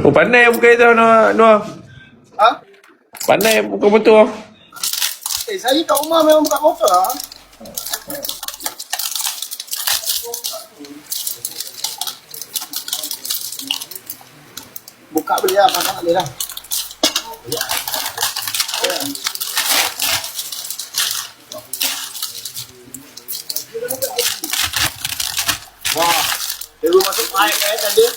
Oh, pandai buka itu, Noah. Ha? Pandai buka motor. Saya kat rumah memang buka motor lah. Buka boleh lah, pasang boleh lah. Wah, dia masuk air kan dia.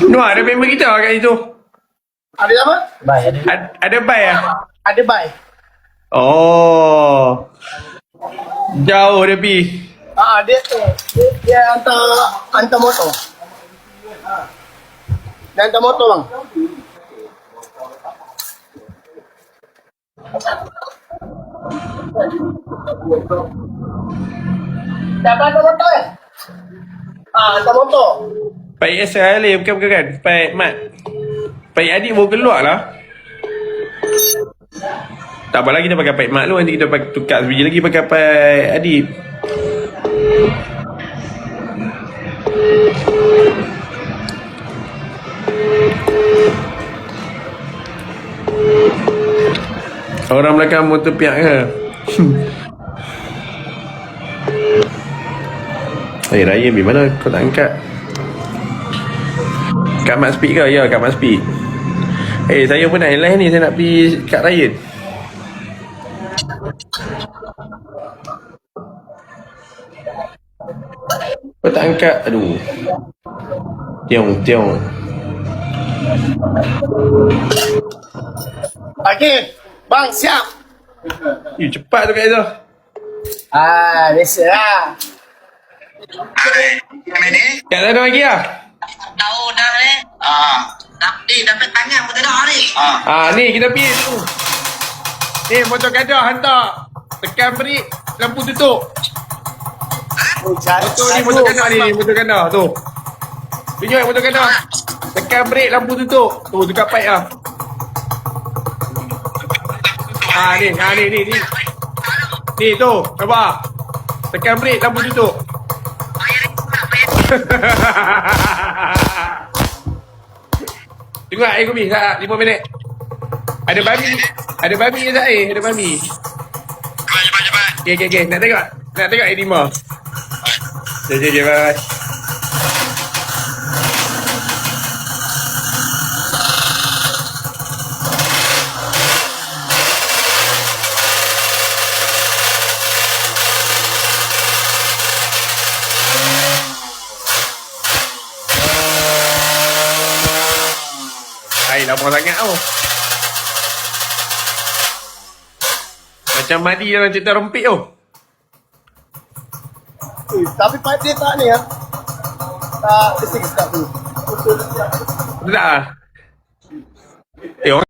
Noah, ada member kita kat situ. Ada apa? Ada bai ah? Ada bai. Oh. Jauh dia pergi. Dia hantar motor. Dia hantar motor bang. Siapa hantar motor ya? Hantar motor. Pak Yasir Ali bukan kan? Pak Mat. Pak Adik baru keluar lah. Tak apa lagi kita pakai Pak Mat lu. Nanti kita pakai tukar sebiji lagi pakai Pak Adik. Orang belakang motor piak ke? Raya di mana kau tak angkat? Kat Mat Speed ke? Ya, kat Mat Speed. Saya pun nak live ni. Saya nak pergi kat Ryan. Kau tak angkat? Aduh. Tiong. Okey, bang siap. Cepat tu kat tu. Biasalah. Kat sana lagi lah. Tahu dah ni. Dapat tangan pun tak ada ni. Ni kita pergi tu. Ni motor kadah hantar. Tekan break, lampu tutup. Motor ni motor kadah ni, motor kadah tu. Tunjuk motor kadah. Tekan break, lampu tutup. Tu dekat pipe lah. Ni. Ni tu, sabar. Tekan break, lampu tutup. Tengok air kopi, 5 minit. Ada babi ke tak air? Ada babi. Cepat. Okay. Nak tengok air 5. Okay, bye. Air lapar sangat tau. Macam mandi dalam cerita rempit tu. Tapi pipe dia tak ni ya. Tak, dia sedap tu. Betul tak lah? Orang